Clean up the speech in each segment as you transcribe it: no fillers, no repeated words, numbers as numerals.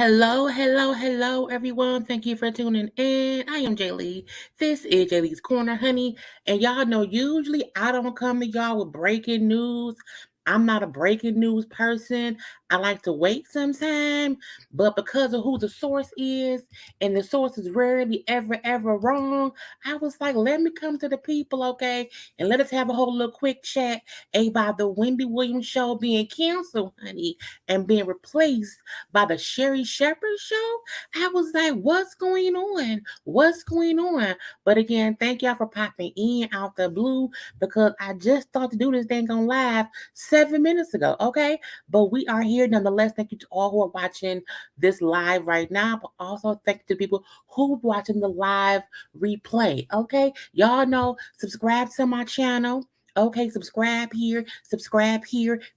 Hello, everyone. Thank you for tuning in. I am Jaylee. This is JayLeesCorner, honey. And y'all know usually I don't come to y'all with breaking news. I'm not a breaking news person. I like to wait sometime, but because of who the source is, and the source is rarely ever wrong, I was like, let me come to the people, okay? And let us have a whole little quick chat about the Wendy Williams show being canceled, honey, and being replaced by the Sherri Shepherd show. I was like, what's going on? What's going on? But again, thank y'all for popping in out the blue because I just thought to do this thing on live 7 minutes ago. Okay. But we are here nonetheless. Thank you to all who are watching this live right now, but also thank you to people who are watching the live replay. Okay. Y'all know, subscribe to my channel. Okay, subscribe here,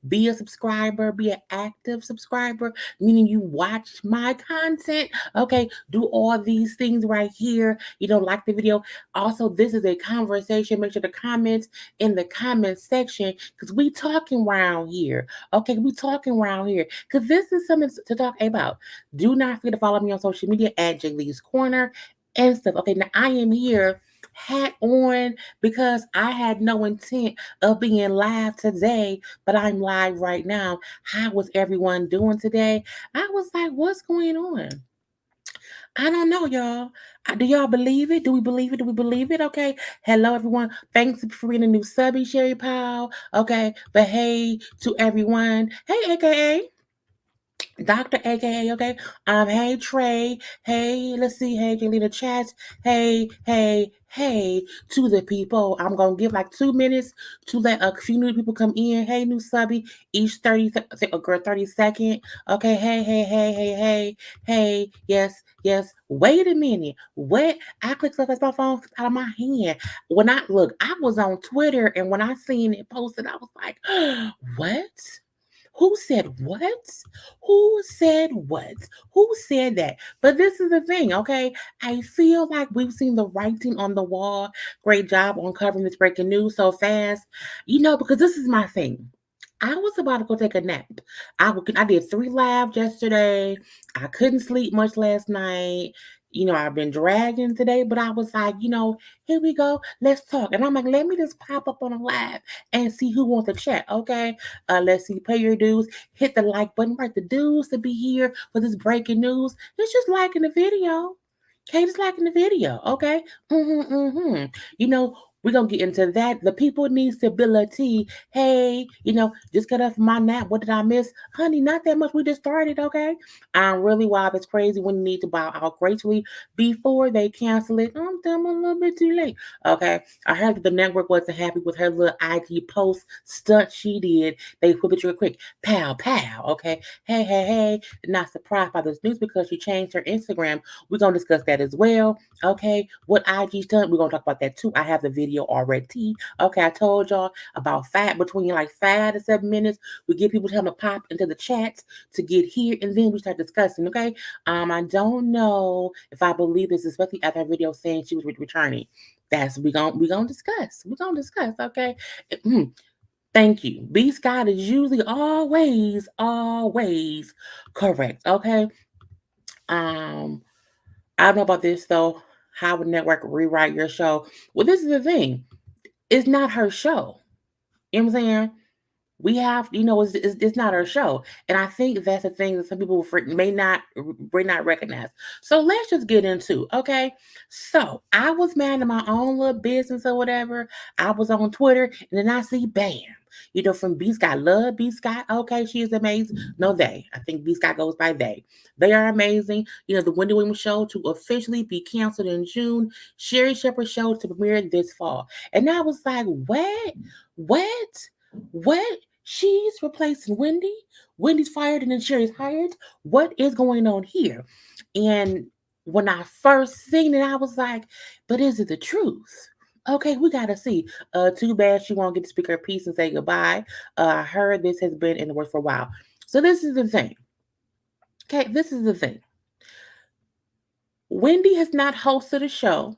be a subscriber, be an active subscriber, meaning you watch my content. Okay, do all these things right here. Like the video. Also, this is a conversation. Make sure to comment in the comment section because we talking around here. Okay, we talking around here because this is something to talk about. Do not forget to follow me on social media at JayLeesCorner and stuff. Okay, now I am here hat on because I had no intent of being live today, but I'm live right now. How was everyone doing today? I was like, what's going on? I don't know, y'all. Do y'all believe it? Do we believe it? Do we believe it? Okay. Hello, everyone. Thanks for being a new subby, Sherri Powell. Okay. But hey to everyone. Hey, AKA. Dr. AKA, okay? Hey Trey. Hey, let's see. Hey, Jelena Chats. Hey to the people. I'm gonna give like 2 minutes to let a few new people come in. Hey, new subby, each 30 second. Okay, hey. Yes. Wait a minute. What? I clicked stuff as my phone out of my hand. When I look, I was on Twitter and when I seen it posted, I was like, what? Who said what? Who said what? Who said that? But this is the thing, okay? I feel like we've seen the writing on the wall. Great job on covering this breaking news so fast. Because this is my thing. I was about to go take a nap. I did 3 lives yesterday. I couldn't sleep much last night. I've been dragging today, but I was like, here we go. Let's talk. And I'm like, let me just pop up on a live and see who wants to chat. Okay. Let's see. Pay your dues. Hit the like button. Right, the dues to be here for this breaking news. It's just liking the video. Okay, just liking the video. Okay. You know, we're gonna get into that. The people need stability. Hey, just got off my nap. What did I miss? Honey, not that much. We just started, okay? I'm really wild. It's crazy when you need to bow out gracefully before they cancel it. I'm a little bit too late. Okay. I heard that the network wasn't happy with her little IG post stunt she did. They put it real quick. Pow. Okay. Hey. Not surprised by this news because she changed her Instagram. We're gonna discuss that as well. Okay. What IG stunt? We're gonna talk about that too. I have the video already. Okay, I told y'all about between like 5 to 7 minutes. We get people time to pop into the chats to get here, and then we start discussing. Okay, I don't know if I believe this, especially after her video saying she was returning. That's we gonna discuss. We're gonna discuss. Okay. Thank you. B Scott is usually always correct. Okay. I don't know about this though. How would network rewrite your show? Well, this is the thing. It's not her show. You know what I'm saying? We have, it's not her show, and I think that's the thing that some people may not recognize. So let's just get into, okay? So I was minding my own little business or whatever. I was on Twitter, and then I see bam. From B Scott, love B Scott. Okay, she is amazing. No, they. I think B Scott goes by they. They are amazing. The Wendy Williams show to officially be canceled in June. Sherri Shepherd show to premiere this fall. And I was like, what? What? She's replacing Wendy? Wendy's fired and then Sherri's hired? What is going on here? And when I first seen it, I was like, but is it the truth? Okay, we gotta see. Too bad she won't get to speak her piece and say goodbye. I heard this has been in the works for a while. So this is the thing. Okay, this is the thing. Wendy has not hosted a show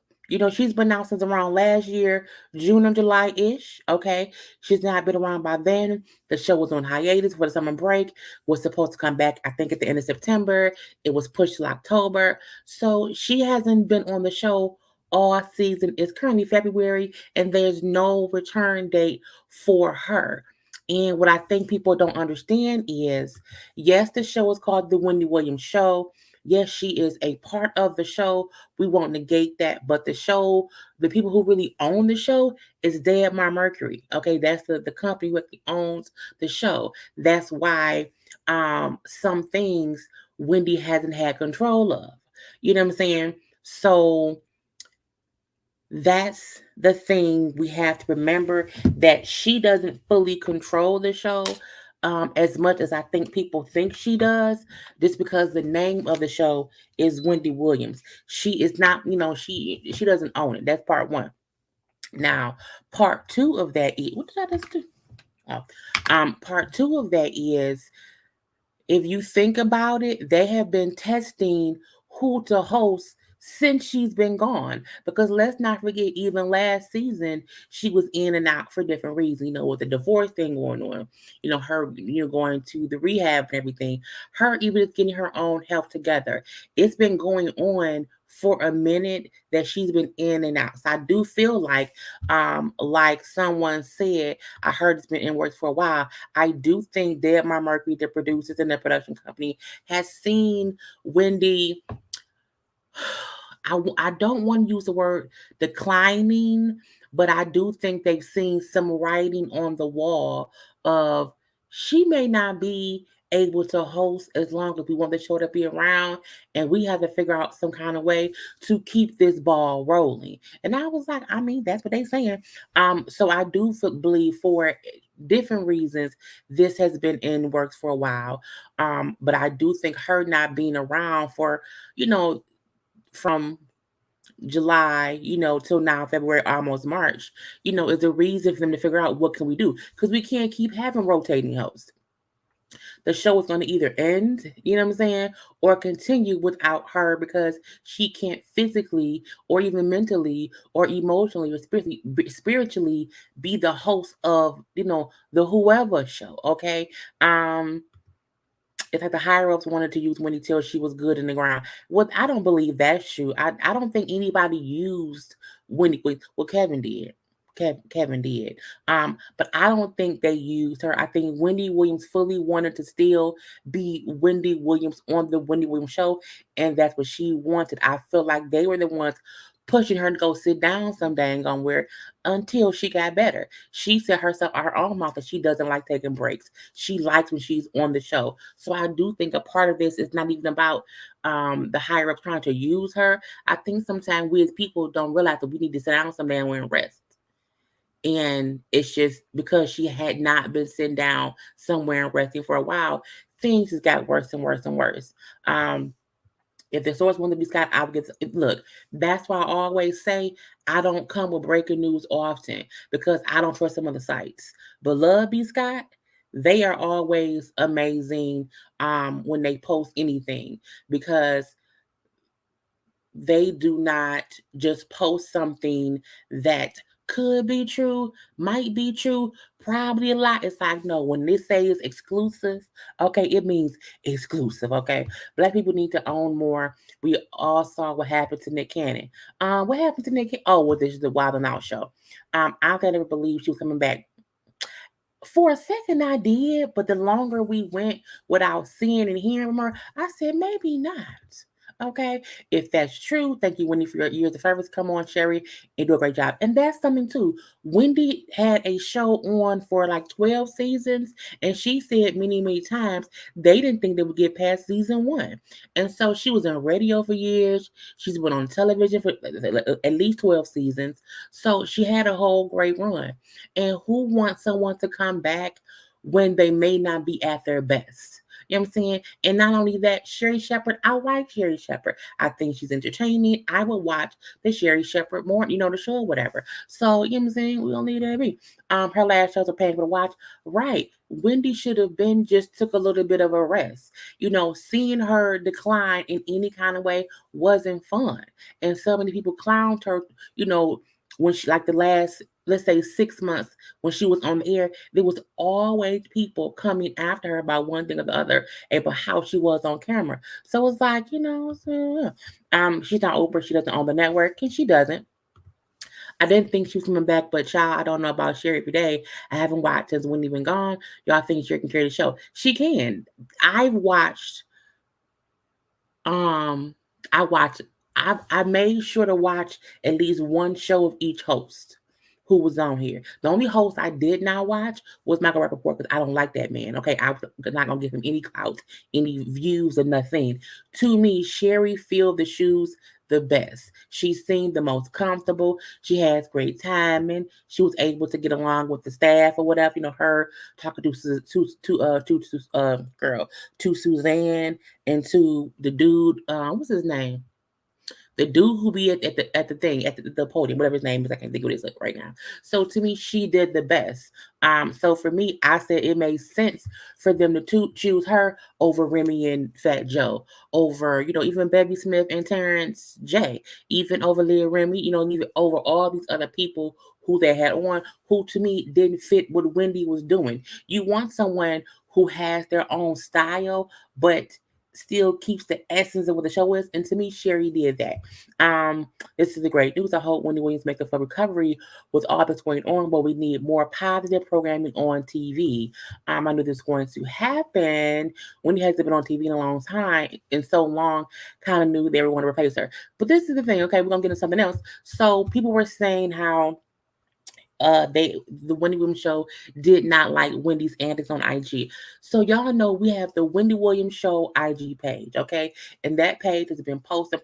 She's been out since around last year, June or July ish. Okay. She's not been around by then. The show was on hiatus for the summer break, was supposed to come back, I think, at the end of September. It was pushed to October. So she hasn't been on the show all season. It's currently February, and there's no return date for her. And what I think people don't understand is yes, the show is called The Wendy Williams Show. Yes, she is a part of the show. We won't negate that. But the show, the people who really own the show is Dead My Mercury. Okay, that's the company who actually owns the show. That's why some things Wendy hasn't had control of. You know what I'm saying? So that's the thing we have to remember, that she doesn't fully control the show as much as I think people think she does, just because the name of the show is Wendy Williams. She is not, she doesn't own it. That's part one. Now, part two of that is, what did I just do? Oh, part two of that is, if you think about it, they have been testing who to host since she's been gone. Because let's not forget, even last season, she was in and out for different reasons. With the divorce thing going on, her, going to the rehab and everything, her even just getting her own health together. It's been going on for a minute that she's been in and out. So I do feel like someone said, I heard it's been in works for a while. I do think Dead My Mercury, the producers and the production company, has seen Wendy. I don't want to use the word declining, but I do think they've seen some writing on the wall of she may not be able to host as long as we want the show to be around, and we have to figure out some kind of way to keep this ball rolling. And I was like, I mean, that's what they're saying. So I do believe, for different reasons, this has been in works for a while. But I do think her not being around for, you know, from July, till now, February, almost March, is a reason for them to figure out what can we do, because we can't keep having rotating hosts. The show is going to either end, you know what I'm saying, or continue without her, because she can't physically or even mentally or emotionally or spiritually be the host of, the whoever show. Okay. It's like the higher ups wanted to use Wendy till she was good in the ground. Well, I don't believe that's true. I don't think anybody used Wendy. Well, Kevin did. Kevin did. But I don't think they used her. I think Wendy Williams fully wanted to still be Wendy Williams on the Wendy Williams show, and that's what she wanted. I feel like they were the ones pushing her to go sit down some dang on where, until she got better. She said herself out her own mouth that she doesn't like taking breaks. She likes when she's on the show. So I do think a part of this is not even about the higher ups trying to use her. I think sometimes we as people don't realize that we need to sit down some damn and rest. And it's just because she had not been sitting down somewhere and resting for a while, things just got worse and worse and worse. If the source wanted to be Scott, I would get look. That's why I always say I don't come with breaking news often, because I don't trust some of the sites. But Love B. Scott, they are always amazing when they post anything, because they do not just post something that could be true, might be true, probably a lot. It's like, no, when they say it's exclusive, okay, it means exclusive, okay? Black people need to own more. We all saw what happened to Nick Cannon. What happened to Nick Cannon? Oh, well, this is the Wild and Out show. I could never believe she was coming back. For a second, I did, but the longer we went without seeing and hearing from her, I said, maybe not. Okay, if that's true, thank you, Wendy, for your years of service. Come on, Sherri, and do a great job. And that's something too. Wendy had a show on for like 12 seasons, and she said many, many times they didn't think they would get past season one. And so she was on radio for years. She's been on television for at least 12 seasons. So she had a whole great run. And who wants someone to come back when they may not be at their best? You know what I'm saying? And not only that, Sherri Shepherd, I like Sherri Shepherd. I think she's entertaining. I would watch the Sherri Shepherd more, the show or whatever. So, you know what I'm saying? We don't need that be. Her last shows are paying for the watch. Right. Wendy should have been just took a little bit of a rest. Seeing her decline in any kind of way wasn't fun. And so many people clowned her, when she, like the last, let's say 6 months when she was on the air, there was always people coming after her about one thing or the other about how she was on camera. So it's like, she's not Oprah, she doesn't own the network, and she doesn't. I didn't think she was coming back, but child, I don't know about Sherri every day. I haven't watched since Wendy been gone. Y'all think Sherri can carry the show? She can. I've watched. I watched. I made sure to watch at least one show of each host who was on here. The only host I did not watch was Michael Rappaport because I don't like that man. Okay, I'm not gonna give him any clout, any views, or nothing. To me, Sherri filled the shoes the best. She seemed the most comfortable. She has great timing. She was able to get along with the staff or whatever. Her talking to Suzanne and to the dude. What's his name? The dude who be at the thing at the podium, whatever his name is, I can't think of his right now. So to me, she did the best. So for me, I said it made sense for them to choose her over Remy and Fat Joe, over even Bevy Smith and Terrence J, even over Leah Remy, even over all these other people who they had on, who to me didn't fit what Wendy was doing. You want someone who has their own style, but still keeps the essence of what the show is. And to me, Sherri did that. This is the great news. I hope Wendy Williams makes a full recovery with all that's going on, but we need more positive programming on TV. I knew this was going to happen. Wendy hasn't been on TV in a long time, and so long, kind of knew they were going to replace her. But this is the thing, okay, we're going to get into something else. So people were saying how the Wendy Williams show did not like Wendy's antics on IG. So y'all know we have the Wendy Williams show IG page, okay? And that page has been posting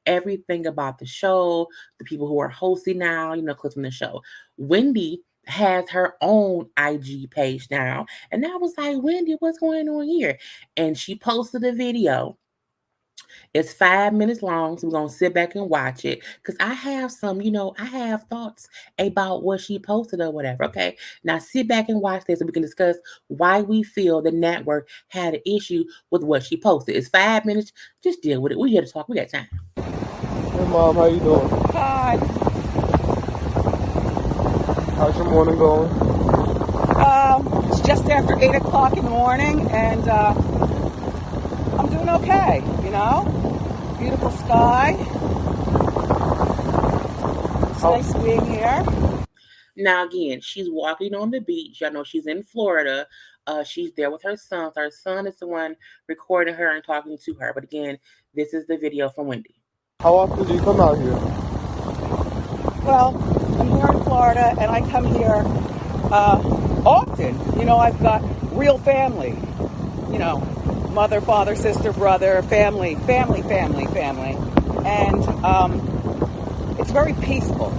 everything about the show, the people who are hosting now, clips from the show. Wendy has her own IG page now. And I was like, Wendy, what's going on here? And she posted a video. It's 5 minutes long, so we're going to sit back and watch it because I have some, I have thoughts about what she posted or whatever, okay? Now sit back and watch this so we can discuss why we feel the network had an issue with what she posted. It's 5 minutes. Just deal with it. We're here to talk. We got time. Hey, Mom. How you doing? Hi. How's your morning going? It's just after 8 o'clock in the morning, and I'm doing okay, Beautiful sky. It's nice being here. Now, again, she's walking on the beach. I know she's in Florida. She's there with her son. Her son is the one recording her and talking to her. But again, this is the video from Wendy. How often do you come out here? Well, I'm here in Florida, and I come here often. I've got real family. Mother, father, sister, brother, family. And it's very peaceful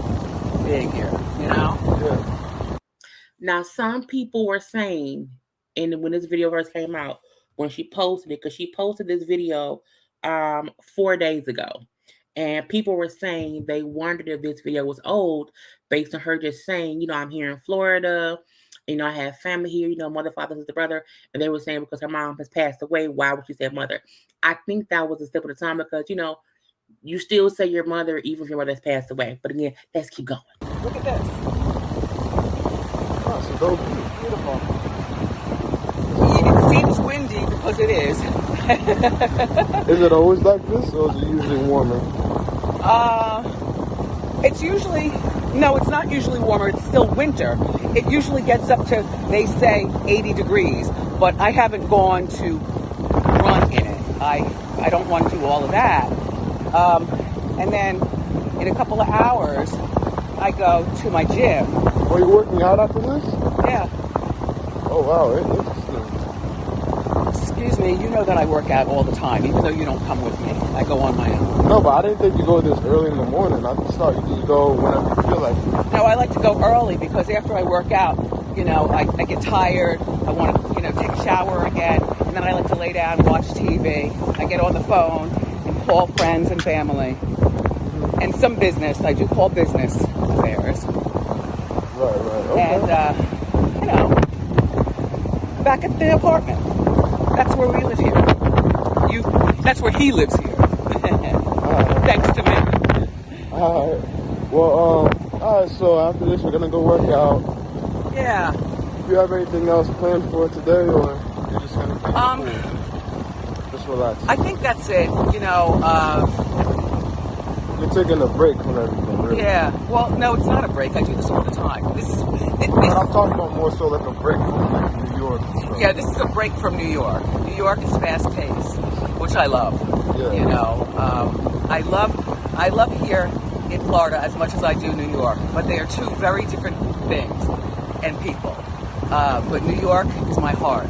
being here, Yeah. Now, some people were saying, and when this video first came out, when she posted it, because she posted this video 4 days ago, and people were saying they wondered if this video was old based on her just saying, I'm here in Florida, I have family here, mother, father, sister, brother, and they were saying because her mom has passed away, why would she say mother? I think that was a step at a time because, you still say your mother even if your mother has passed away. But again, let's keep going. Look at this. Oh, so beautiful. It seems windy because it is. Is it always like this, or is it usually warmer? It's not usually warmer. It's still winter. It usually gets up to, they say, 80 degrees, but I haven't gone to run in it. I don't want to do all of that. And then in a couple of hours, I go to my gym. Are you working out after this? Yeah. Oh, wow. Interesting. Excuse me, you know that I work out all the time, even though you don't come with me. I go on my own. No, but I didn't think you go this early in the morning. I just thought you just go whenever you feel like it. No, I like to go early because after I work out, I get tired. I want to, take a shower again. And then I like to lay down, watch TV. I get on the phone and call friends and family. And some business. I do call business affairs. Right. Okay. And, back at the apartment. That's where we live here. That's where he lives here. Thanks to me. All right. Well, all right. So after this, we're gonna go work out. Yeah. Do you have anything else planned for today, or you're just gonna just relax? I think that's it. You're taking a break from everything, really. Yeah. Well, no, it's not a break. I do this all the time. But I'm talking about more so like a break from like New York and stuff. Yeah, this is a break from New York. New York is fast paced, which I love. Yeah. I love here in Florida as much as I do New York, but they are two very different things and people. But New York is my heart,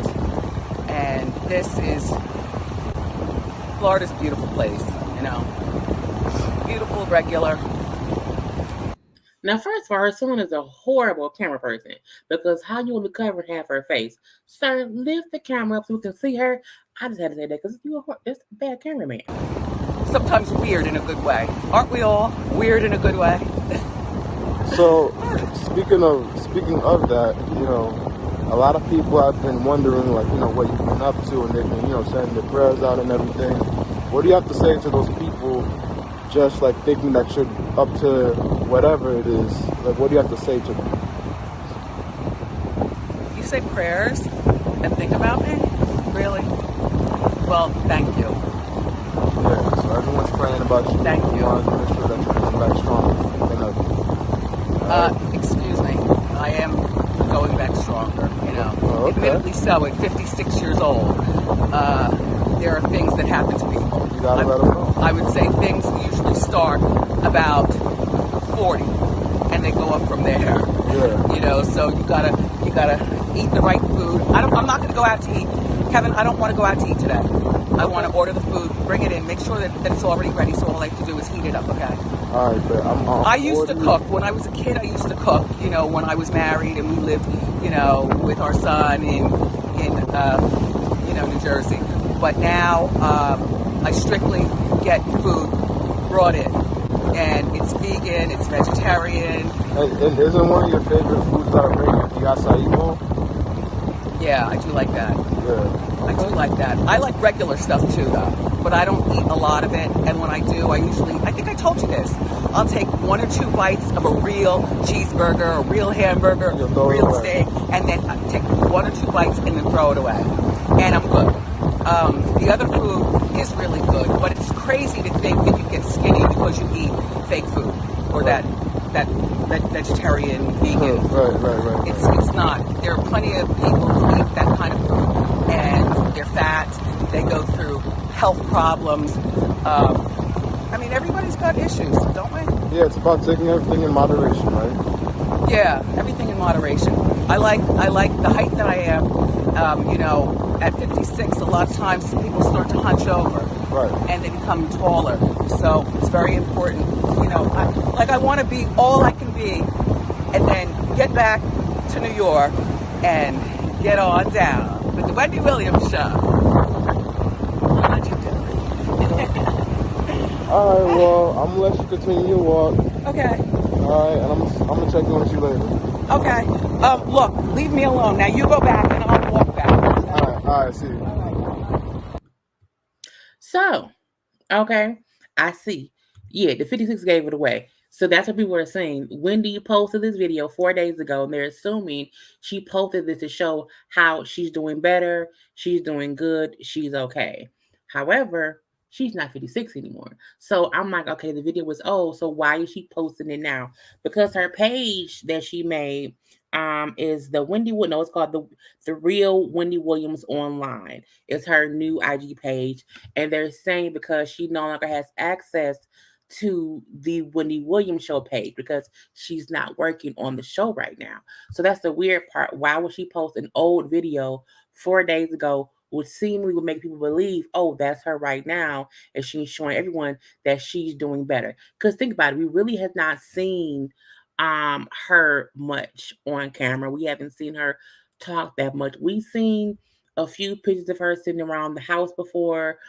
and Florida's a beautiful place. Beautiful, regular. Now, first of all, her son is a horrible camera person because how you only cover half her face? Sir, lift the camera up so we can see her. I just had to say that because that's a bad cameraman. Sometimes weird in a good way. Aren't we all weird in a good way? So, speaking of that, a lot of people have been wondering, like, what you've been up to, and they've been, sending their prayers out and everything. What do you have to say to those people just, like, thinking that you're up to whatever it is? Like, what do you have to say to them? You say prayers and think about me? Really? Well, thank you. Yeah, so everyone's praying about you. Thank you. Want to make sure that you come back stronger than ever. Excuse me. I am going back stronger, Oh, okay. Admittedly so, at 56 years old. There are things that happen to people. You gotta let them know. I would say things usually start about 40 and they go up from there. Yeah. So you gotta eat the right food. I'm not gonna go out to eat. Kevin, I don't want to go out to eat today. I want to order the food, bring it in, make sure that it's already ready, so all I have to do is heat it up, okay? All right, but I used to cook. When I was a kid, I used to cook, when I was married and we lived, with our son in New Jersey. But now I strictly get food brought in. And it's vegan, it's vegetarian. And isn't one of your favorite foods that are making the acai bowl? Yeah, I do like that. Yeah. I do like that. I like regular stuff too, though. But I don't eat a lot of it. And when I do, I think I told you this. I'll take 1 or 2 bites of a real cheeseburger, a real hamburger, real steak, and then I take 1 or 2 bites and then throw it away. And I'm good. The other food is really good, but it's crazy to think that you get skinny because you eat fake food or that vegetarian, vegan. Right. It's not. There are plenty of people who eat that kind of food, and they're fat. They go through health problems. Everybody's got issues, don't we? Yeah, it's about taking everything in moderation, right? Yeah, everything in moderation. I like the height that I am. At 56, a lot of times people start to hunch over. Right. And they become taller. So it's very important. I want to be all I can be and then get back to New York and get on down with the Wendy Williams show. All right, well, I'm going to let you continue your walk. Okay. All right, and I'm going to check in with you later. Okay. Look, leave me alone. Now you go back and I'll walk back. All right, see you. So, okay, I see. Yeah, the 56 gave it away. So that's what people are saying. Wendy posted this video 4 days ago, and they're assuming she posted this to show how she's doing better, she's doing good, she's okay. However, she's not 56 anymore. So I'm like, okay, the video was old, so why is she posting it now? Because her page that she made is the Wendy Wood. No, it's called the Real Wendy Williams Online. It's her new IG page, and they're saying because she no longer has access to the Wendy Williams show page because she's not working on the show right now. So that's the weird part. Why would she post an old video 4 days ago, which seemingly would make people believe, oh, that's her right now, and she's showing everyone that she's doing better? Because think about it, we really have not seen her much on camera. We haven't seen her talk that much. We've seen a few pictures of her sitting around the house before.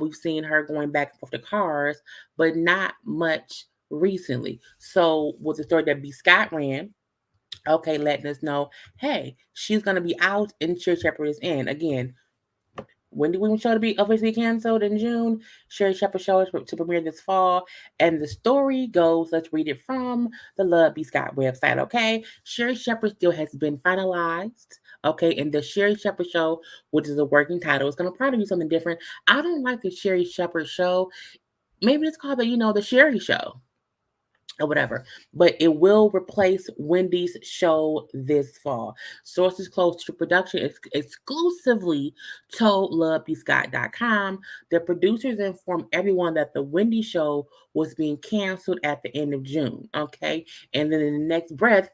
We've seen her going back and forth to cars, but not much recently. So with the story that B. Scott ran, okay, letting us know, hey, she's gonna be out and Sherri Shepherd is in. Again, Wendy Williams show to be officially canceled in June. Sherri Shepherd show is to premiere this fall. And the story goes, let's read it from the Love B. Scott website, okay? Sherri Shepherd still has been finalized, okay? And the Sherri Shepherd show, which is a working title, is going to probably be something different. I don't like the Sherri Shepherd show. Maybe it's called the Sherri show or whatever, but it will replace Wendy's show this fall. Sources close to production exclusively told LoveBScott.com. The producers informed everyone that the Wendy show was being canceled at the end of June. Okay, and then in the next breath,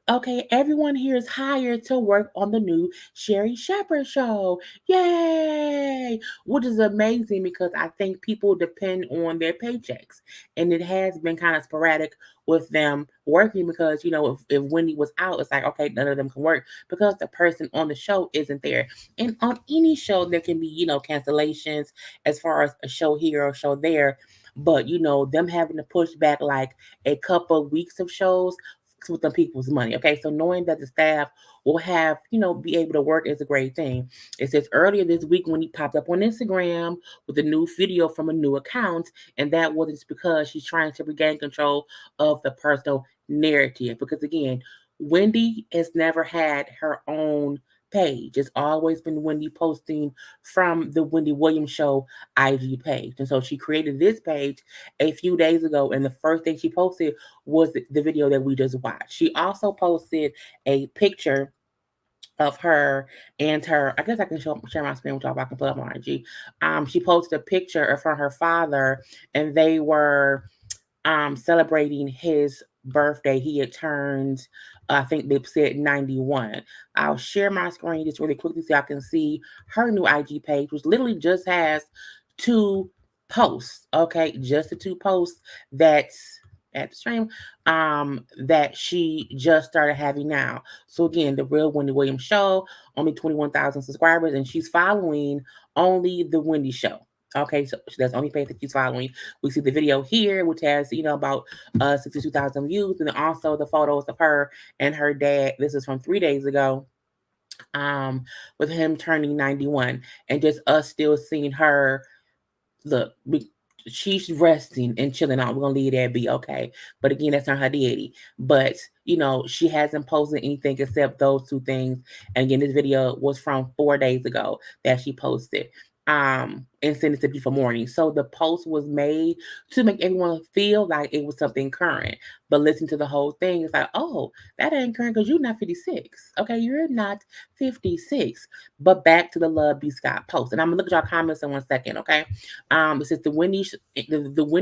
okay, everyone here is hired to work on the new Sherri Shepherd show. Yay! Which is amazing because I think people depend on their paychecks, and it has been kind of sporadic with them working because if Wendy was out, it's like, okay, none of them can work because the person on the show isn't there. And on any show there can be cancellations as far as a show here or a show there, but them having to push back like a couple of weeks of shows with them people's money. Okay, so knowing that the staff will have be able to work is a great thing. It says earlier this week when he popped up on Instagram with a new video from a new account, and that wasn't because she's trying to regain control of the personal narrative. Because again, Wendy has never had her own page. It's always been Wendy posting from the Wendy Williams Show IG page. And so she created this page a few days ago, and the first thing she posted was the video that we just watched. She also posted a picture of her and her. I guess I can share my screen with y'all. I can put up on IG. She posted a picture of her father, and they were celebrating his birthday. He had turned, I think they said 91. I'll share my screen just really quickly so I can see her new IG page, which literally just has two posts. Okay, just the two posts that's at the stream that she just started having now. So again, the real Wendy Williams show, only 21,000 subscribers, and she's following only the Wendy show. Okay, so that's the only page that she's following. We see the video here, which has about 62,000 views, and then also the photos of her and her dad. This is from 3 days ago, with him turning 91, and just us still seeing her. Look, she's resting and chilling out. We're gonna leave that be, okay. But again, that's not her deity. But she hasn't posted anything except those two things. And again, this video was from 4 days ago that she posted. And sent it to people morning. So the post was made to make everyone feel like it was something current. But listen to the whole thing. It's like, oh, that ain't current because you're not 56. Okay, you're not 56. But back to the Love B. Scott post. And I'm gonna look at y'all comments in 1 second, okay? It says the Wendy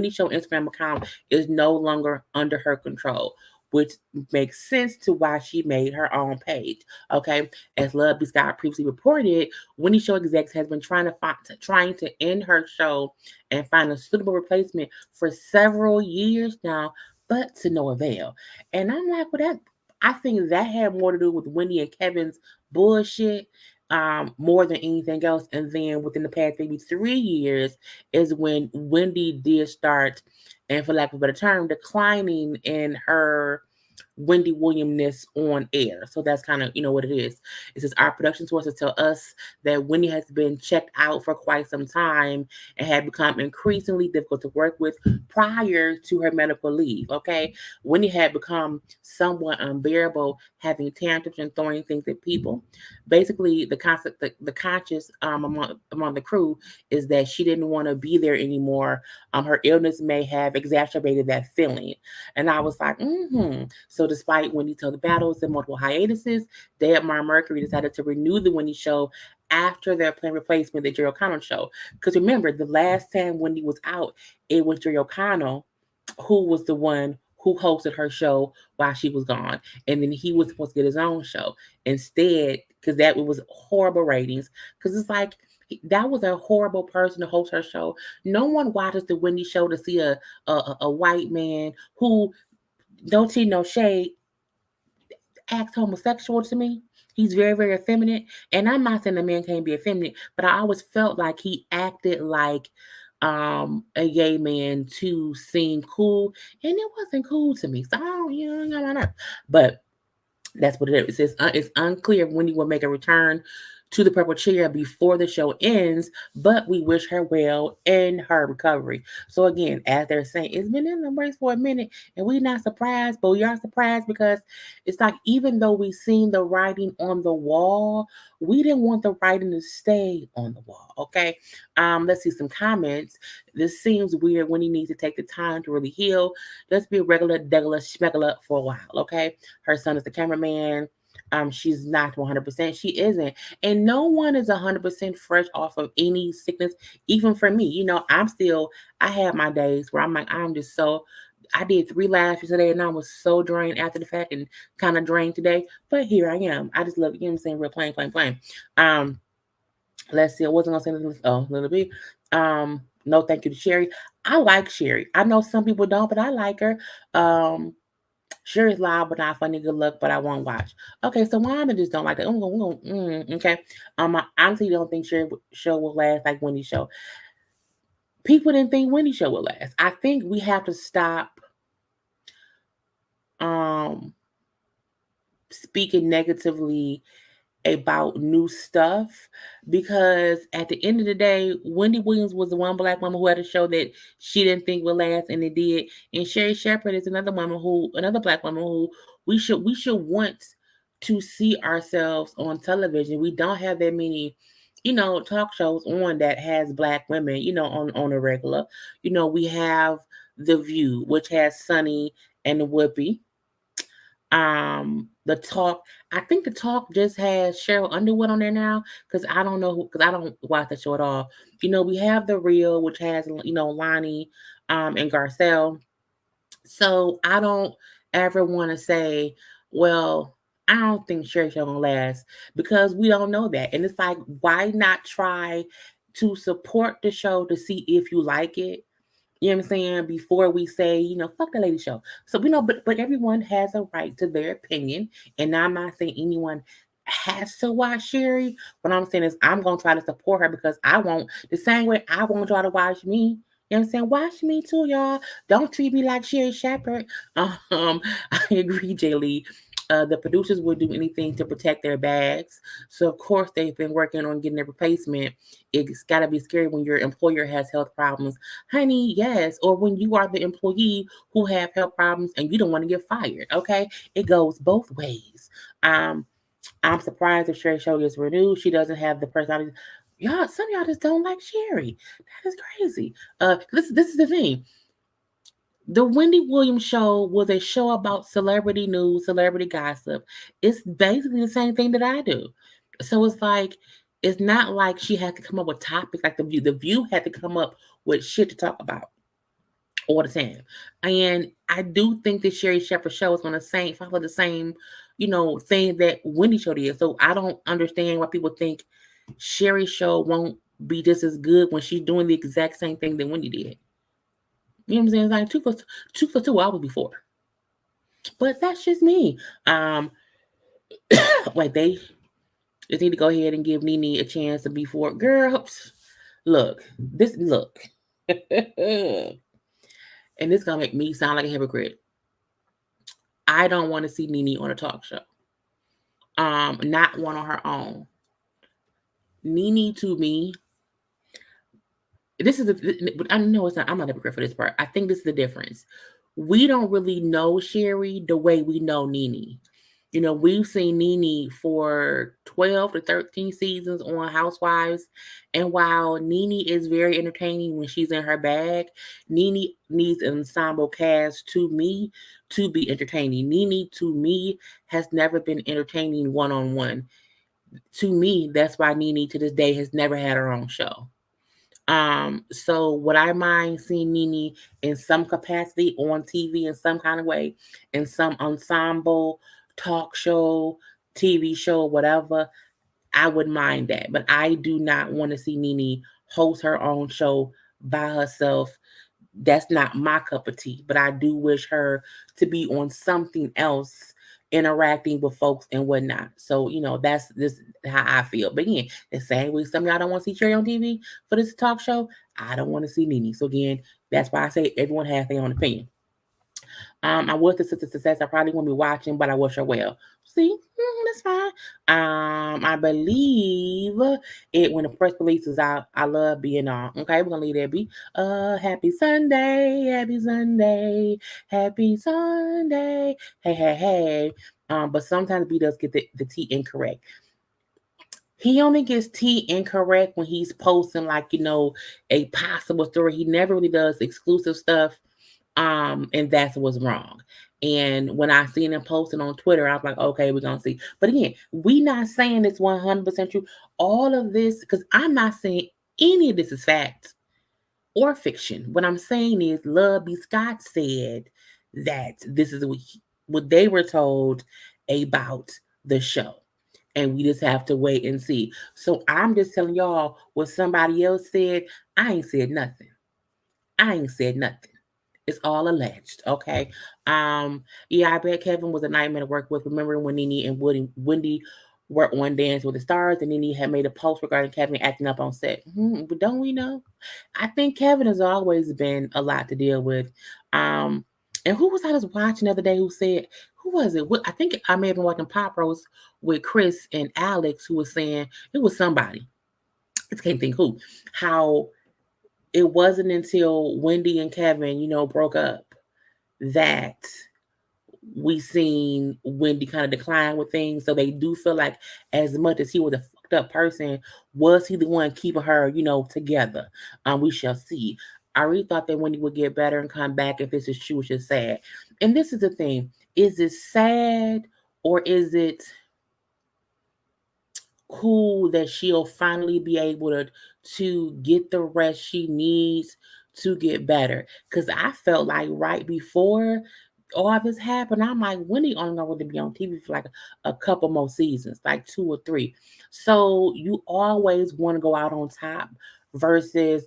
Show Instagram account is no longer under her control, which makes sense to why she made her own page. Okay, as Love B. Scott previously reported, Wendy Show execs has been trying to end her show and find a suitable replacement for several years now, but to no avail. And I'm like, well, I think that had more to do with Wendy and Kevin's bullshit. More than anything else. And then within the past maybe 3 years is when Wendy did start, and for lack of a better term, declining in her Wendy Williamness on air. So that's kind of what it is. It says our production sources tell us that Wendy has been checked out for quite some time and had become increasingly difficult to work with prior to her medical leave. Okay, Wendy had become somewhat unbearable, having tantrums and throwing things at people. Basically, the concept, the conscious among the crew is that she didn't want to be there anymore. Her illness may have exacerbated that feeling, and I was like, So despite Wendy's told the battles and multiple hiatuses, Deadmar Mercury decided to renew the Wendy show after their planned replacement, the Jerry O'Connell show. Because remember, the last time Wendy was out, it was Jerry O'Connell who was the one who hosted her show while she was gone. And then he was supposed to get his own show. Instead, because that was horrible ratings, because it's like, that was a horrible person to host her show. No one watches the Wendy show to see a white man who don't see no shade, acts homosexual to me. He's very, very effeminate. And I'm not saying a man can't be effeminate, but I always felt like he acted like a gay man to seem cool. And it wasn't cool to me. So I don't, I don't know. But that's what it is. It's unclear when he will make a return to the purple chair before the show ends, but we wish her well in her recovery. So again, as they're saying, it's been in the works for a minute, and we're not surprised, but we are surprised because it's like even though we seen the writing on the wall, we didn't want the writing to stay on the wall. Okay. Let's see some comments. This seems weird when he needs to take the time to really heal. Let's be regular, degular, schmegular for a while. Okay. Her son is the cameraman. She's not 100%. She isn't. And no one is 100% fresh off of any sickness, even for me. I have my days where I'm like, I'm just so, I did 3 lashes today and I was so drained after the fact and kind of drained today. But here I am. I just love it. You know what I'm saying? Real plain, plain, plain. Um, let's see. I wasn't going to say this. Oh, little bit. No, thank you to Sherri. I like Sherri. I know some people don't, but I like her. Um, Sure is loud, but not funny. Good luck, but I won't watch. Okay, so why I just don't like that? Okay. I honestly don't think Sherry show will last like Wendy's show. People didn't think Wendy's show would last. I think we have to stop um speaking negatively about new stuff because at the end of the day, Wendy Williams was the one black woman who had a show that she didn't think would last and it did. And Sherri Shepherd is another black woman who we should want to see ourselves on television. We don't have that many, talk shows on that has black women, on a regular. We have The View, which has Sunny and Whoopi. The talk, I think the talk just has Cheryl Underwood on there now because I don't know because I don't watch the show at all. We have The Real, which has Lonnie and Garcelle. So I don't ever want to say, well, I don't think Sherry show gonna last because we don't know that. And it's like, why not try to support the show to see if you like it? You know what I'm saying? Before we say, fuck the lady show. So but everyone has a right to their opinion. And I'm not saying anyone has to watch Sherry. What I'm saying is I'm gonna try to support her because I won't the same way I won't try to watch me. You know what I'm saying? Watch me too, y'all. Don't treat me like Sherry Shepherd. I agree, Jaylee. The producers will do anything to protect their bags. So of course they've been working on getting a replacement. It's gotta be scary when your employer has health problems. Honey, yes. Or when you are the employee who have health problems and you don't want to get fired. Okay. It goes both ways. Um, I'm surprised if Sherry Show gets renewed. She doesn't have the personality. Y'all, some of y'all just don't like Sherry. That is crazy. This is the thing. The Wendy Williams show was a show about celebrity news, celebrity gossip. It's basically the same thing that I do. So it's like it's not like she had to come up with topics like the View. The View had to come up with shit to talk about all the time. And I do think the Sherry Shepherd show is going to follow the same, thing that Wendy show did. So I don't understand why people think Sherry show won't be just as good when she's doing the exact same thing that Wendy did. You know what I'm saying? It's like two hours before. But that's just me. Like they just need to go ahead and give Nene a chance to be for girl. Look. And this gonna make me sound like a hypocrite. I don't want to see Nene on a talk show. Not one on her own. Nene to me, this is I know it's not. I'm not a hypocrite for this part. I think this is the difference. We don't really know Sherry the way we know Nene. We've seen Nene for 12 to 13 seasons on Housewives. And while Nene is very entertaining when she's in her bag, Nene needs an ensemble cast to me to be entertaining. Nene to me has never been entertaining one on one. To me, that's why Nene to this day has never had her own show. So would I mind seeing Nene in some capacity on TV in some kind of way, in some ensemble, talk show, TV show, whatever? I would mind that. But I do not want to see Nene host her own show by herself That's not my cup of tea, but I do wish her to be on something else, interacting with folks and whatnot. So, that's this how I feel. But again, the same way some of y'all don't want to see Cherry on TV for this talk show, I don't want to see Nene. So again, that's why I say everyone has their own opinion. I was the sister success. I probably won't be watching, but I wish her well. See, that's fine. I believe it when the press release is out. I love being on. Okay, we're gonna leave that be. Happy Sunday, happy Sunday, happy Sunday. Hey, hey, hey. But sometimes B does get the T incorrect. He only gets T incorrect when he's posting like a possible story. He never really does exclusive stuff, and that's what's wrong. And when I seen him posting on Twitter, I was like, okay, we're gonna see. But again, we not saying it's 100% true. All of this, because I'm not saying any of this is fact or fiction. What I'm saying is, Love B. Scott said that this is what they were told about the show. And we just have to wait and see. So I'm just telling y'all what somebody else said. I ain't said nothing. I ain't said nothing. It's all alleged, okay? Yeah, I bet Kevin was a nightmare to work with. Remember when Nene and Wendy were on Dance with the Stars, and Nene had made a post regarding Kevin acting up on set. But don't we know? I think Kevin has always been a lot to deal with. And who was I just watching the other day who said, who was it? I think I may have been watching Pop Roast with Chris and Alex, who was saying, it was somebody. I just can't think who. How it wasn't until Wendy and Kevin, broke up that we seen Wendy kind of decline with things. So they do feel like as much as he was a fucked up person, was he the one keeping her, together? We shall see. I really thought that Wendy would get better and come back if this is true, which is sad. And this is the thing. Is it sad or is it cool that she'll finally be able to get the rest she needs to get better? Because I felt like right before all this happened, I'm like, Wendy only going to be on TV for like a couple more seasons, like 2 or 3. So you always want to go out on top versus,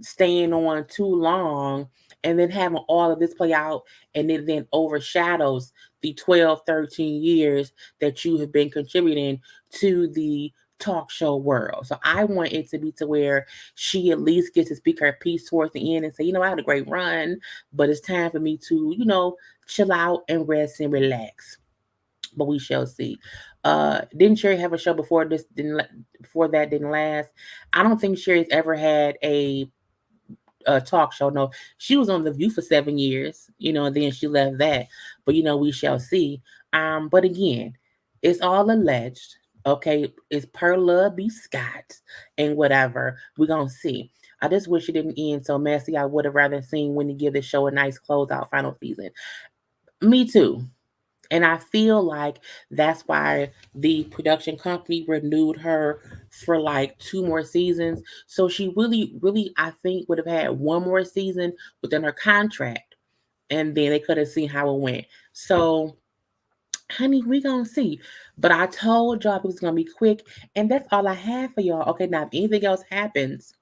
staying on too long and then having all of this play out, and it then overshadows the 12, 13 years that you have been contributing to the talk show world. So I want it to be to where she at least gets to speak her piece towards the end and say, I had a great run, but it's time for me to, chill out and rest and relax. But we shall see. Didn't Sherri have a show before this? Before that didn't last. I don't think Sherri's ever had a talk show. No, she was on The View for 7 years, and then she left that. But we shall see. But again, it's all alleged. Okay, it's per Love B. Scott and whatever. We're gonna see. I just wish it didn't end so messy. I would have rather seen Wendy give the show a nice closeout final season. Me too. And I feel like that's why the production company renewed her for like 2 more seasons. So she really, really, I think, would have had one more season within her contract. And then they could have seen how it went. So, honey, we gonna see. But I told y'all it was gonna be quick. And that's all I have for y'all. Okay, now if anything else happens,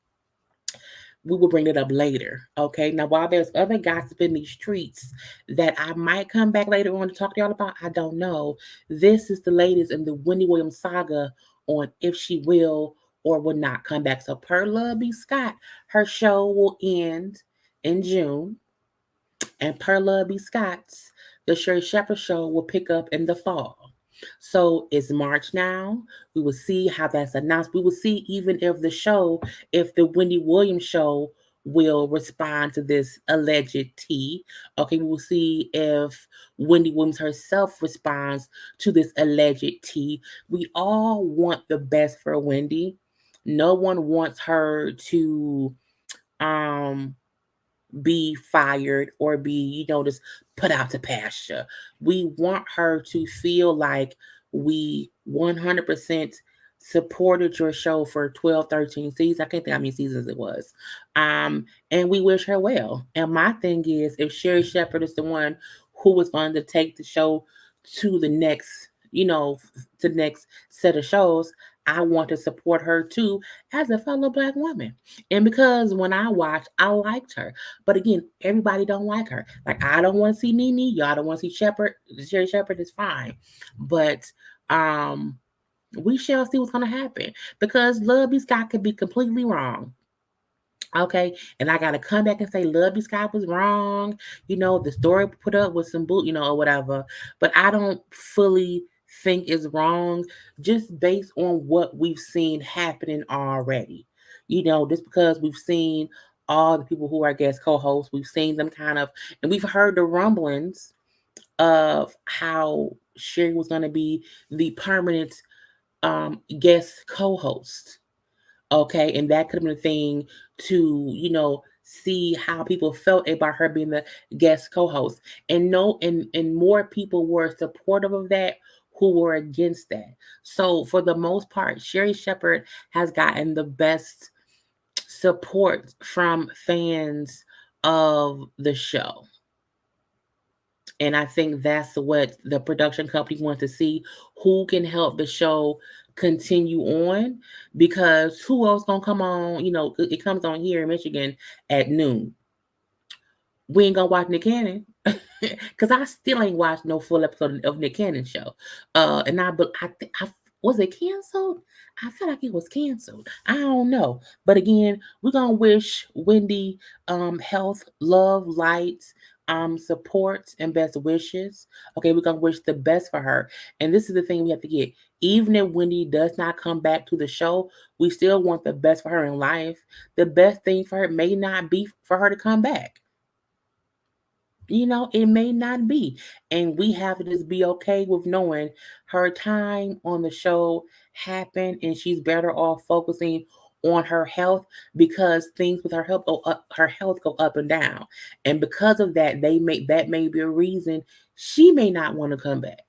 we will bring it up later. Okay. Now, while there's other gossip in these streets that I might come back later on to talk to y'all about, I don't know. This is the latest in the Wendy Williams saga on if she will or will not come back. So, per Love B. Scott, her show will end in June. And per Love B. Scott's, the Sherri Shepherd show will pick up in the fall. So it's March now. We will see how that's announced. We will see even if the Wendy Williams show will respond to this alleged tea. Okay, we will see if Wendy Williams herself responds to this alleged tea. We all want the best for Wendy. No one wants her to um be fired or be, just put out to pasture. We want her to feel like we 100% supported your show for 12, 13 seasons. I can't think how many seasons it was. And we wish her well. And my thing is, if Sherri Shepherd is the one who was going to take the show to the next, to the next set of shows, I want to support her too as a fellow black woman. And because when I watched, I liked her. But again, everybody don't like her. Like I don't want to see Nene. Y'all don't want to see Shepherd. Sherri Shepherd is fine. But um we shall see what's gonna happen. Because Love B. Scott could be completely wrong. Okay, and I gotta come back and say Lovey Scott was wrong. The story put up with some boot, or whatever. But I don't fully think it's wrong, just based on what we've seen happening already. Just because we've seen all the people who are guest co-hosts, we've seen them kind of, and we've heard the rumblings of how Sherri was gonna be the permanent guest co-host. Okay, and that could have been a thing to, see how people felt about her being the guest co-host. And no, and more people were supportive of that who were against that. So for the most part, Sherri Shepherd has gotten the best support from fans of the show. And I think that's what the production company wants to see, who can help the show continue on, because who else gonna come on? It comes on here in Michigan at noon. We ain't gonna watch Nick Cannon. Cause I still ain't watched no full episode of Nick Cannon show. And I was it canceled? I feel like it was canceled. I don't know. But again, we're gonna wish Wendy health, love, light, support, and best wishes. Okay, we're gonna wish the best for her. And this is the thing we have to get. Even if Wendy does not come back to the show, we still want the best for her in life. The best thing for her may not be for her to come back. It may not be. And we have to just be okay with knowing her time on the show happened and she's better off focusing on her health, because things with her health go up and down. And because of that, that may be a reason she may not want to come back.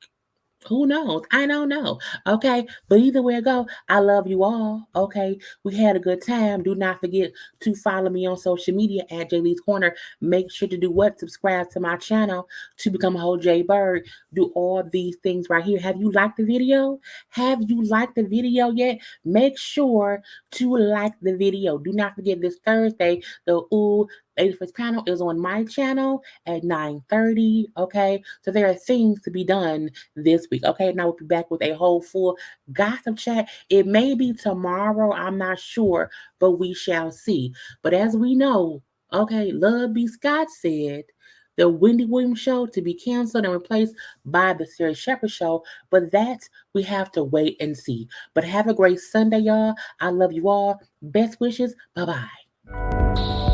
Who knows? I don't know. Okay. But either way it go, I love you all. Okay. We had a good time. Do not forget to follow me on social media at JayLeesCorner. Make sure to do what? Subscribe to my channel to become a whole JayBird. Do all these things right here. Have you liked the video? Have you liked the video yet? Make sure to like the video. Do not forget this Thursday, the Ladies First panel is on my channel at 9:30. Okay. So there are things to be done this week. Okay, now we'll be back with a whole full gossip chat. It may be tomorrow, I'm not sure, but we shall see. But as we know, okay, Love B. Scott said the Wendy Williams show to be canceled and replaced by the Sherri Shepherd show, but that we have to wait and see. But have a great Sunday, y'all. I love you all. Best wishes. Bye bye.